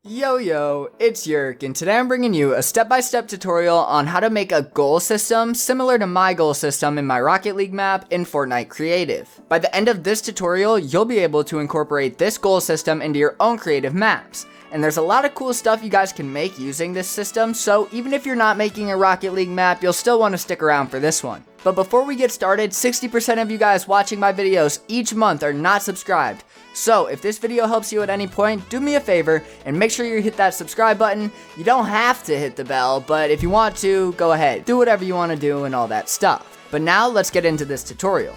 Yo, it's Yerk, and today I'm bringing you a step-by-step tutorial on how to make a goal system similar to my goal system in my Rocket League map in Fortnite Creative. By the end of this tutorial, you'll be able to incorporate this goal system into your own creative maps. And there's a lot of cool stuff you guys can make using this system, so even if you're not making a Rocket League map, you'll still want to stick around for this one. But before we get started, 60% of you guys watching my videos each month are not subscribed. So if this video helps you at any point, do me a favor and make sure you hit that subscribe button. You don't have to hit the bell, but if you want to, go ahead. Do whatever you want to do and all that stuff. But now let's get into this tutorial.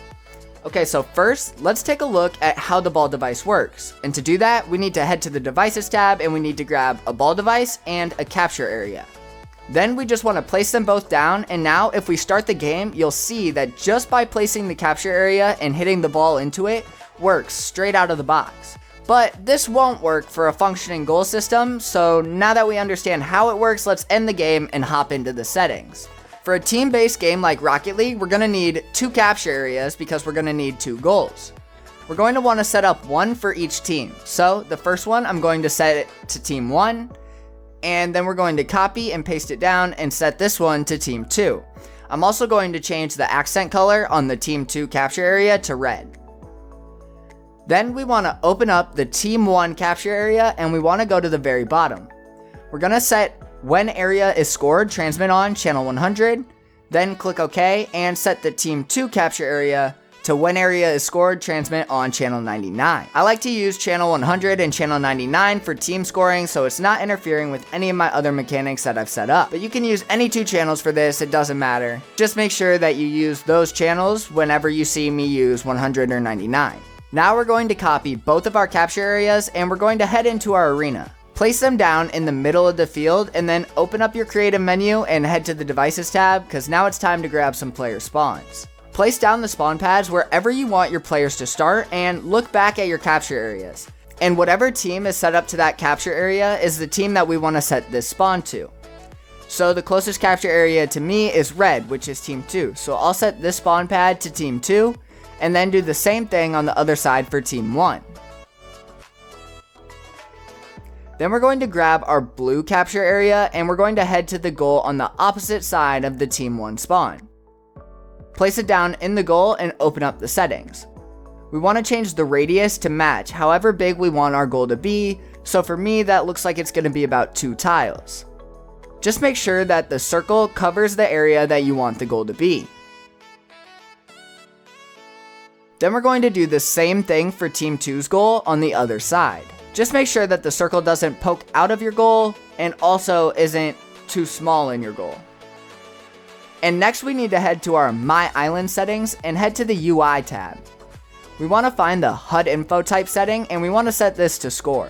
Okay, so first, let's take a look at how the ball device works. And to do that, we need to head to the devices tab and we need to grab a ball device and a capture area. Then we just want to place them both down, and now if we start the game, you'll see that just by placing the capture area and hitting the ball into it, works straight out of the box. But this won't work for a functioning goal system, so now that we understand how it works, let's end the game and hop into the settings. For a team-based game like Rocket League, we're going to need 2 capture areas because we're going to need 2 goals. We're going to want to set up one for each team. So the first one, I'm going to set it to team 1, and then we're going to copy and paste it down and set this one to team 2. I'm also going to change the accent color on the team 2 capture area to red. Then we want to open up the team 1 capture area and we want to go to the very bottom. We're going to set when area is scored, transmit on channel 100, then click OK and set the team 2 capture area to when area is scored, transmit on channel 99. I like to use channel 100 and channel 99 for team scoring so it's not interfering with any of my other mechanics that I've set up. But you can use any 2 channels for this, it doesn't matter. Just make sure that you use those channels whenever you see me use 100 or 99. Now we're going to copy both of our capture areas and we're going to head into our arena. Place them down in the middle of the field and then open up your creative menu and head to the devices tab because now it's time to grab some player spawns. Place down the spawn pads wherever you want your players to start and look back at your capture areas. And whatever team is set up to that capture area is the team that we want to set this spawn to. So the closest capture area to me is red, which is team 2. So I'll set this spawn pad to team 2 and then do the same thing on the other side for team 1. Then we're going to grab our blue capture area and we're going to head to the goal on the opposite side of the team 1 spawn. Place it down in the goal and open up the settings. We want to change the radius to match however big we want our goal to be, so for me that looks like it's going to be about 2 tiles. Just make sure that the circle covers the area that you want the goal to be. Then we're going to do the same thing for team 2's goal on the other side. Just make sure that the circle doesn't poke out of your goal and also isn't too small in your goal. And next we need to head to our My Island settings and head to the UI tab. We want to find the HUD info type setting and we want to set this to score.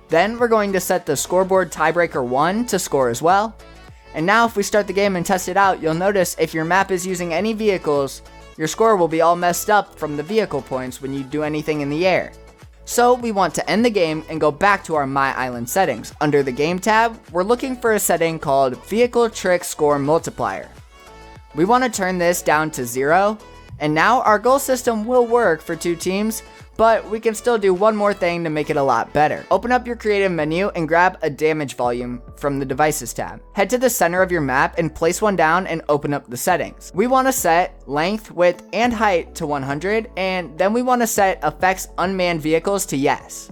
Then we're going to set the scoreboard tiebreaker 1 to score as well. And now if we start the game and test it out, you'll notice if your map is using any vehicles, your score will be all messed up from the vehicle points when you do anything in the air. So we want to end the game and go back to our My Island settings. Under the game tab, we're looking for a setting called Vehicle Trick Score Multiplier. We want to turn this down to 0, and now our goal system will work for 2 teams, but we can still do one more thing to make it a lot better. Open up your creative menu and grab a damage volume from the devices tab. Head to the center of your map and place one down and open up the settings. We want to set length, width, and height to 100, and then we want to set affects unmanned vehicles to yes.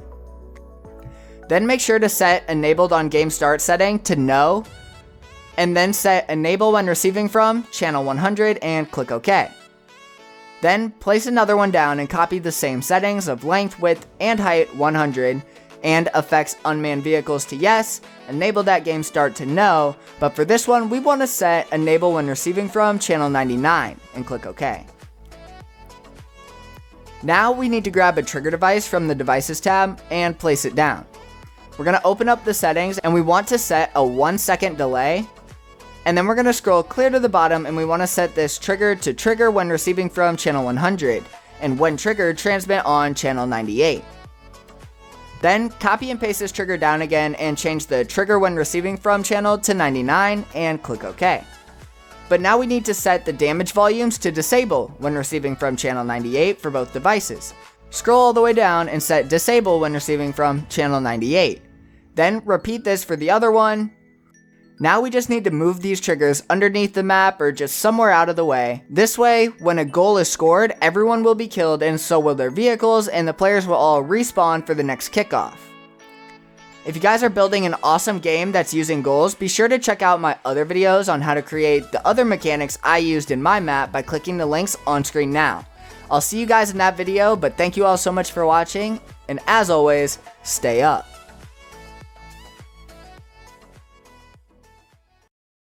Then make sure to set enabled on game start setting to no, and then set enable when receiving from channel 100 and click OK. Then place another one down and copy the same settings of length, width, and height 100 and affects unmanned vehicles to yes, enable that game start to no, but for this one we want to set enable when receiving from channel 99 and click OK. Now we need to grab a trigger device from the devices tab and place it down. We're going to open up the settings and we want to set a 1-second delay. And then we're going to scroll clear to the bottom and we want to set this trigger to trigger when receiving from channel 100 and when triggered transmit on channel 98. Then copy and paste this trigger down again and change the trigger when receiving from channel to 99 and click OK. But now we need to set the damage volumes to disable when receiving from channel 98 for both devices. Scroll all the way down and set disable when receiving from channel 98. Then repeat this for the other one. Now we just need to move these triggers underneath the map or just somewhere out of the way. This way, when a goal is scored, everyone will be killed and so will their vehicles, and the players will all respawn for the next kickoff. If you guys are building an awesome game that's using goals, be sure to check out my other videos on how to create the other mechanics I used in my map by clicking the links on screen now. I'll see you guys in that video, but thank you all so much for watching, and as always, stay up.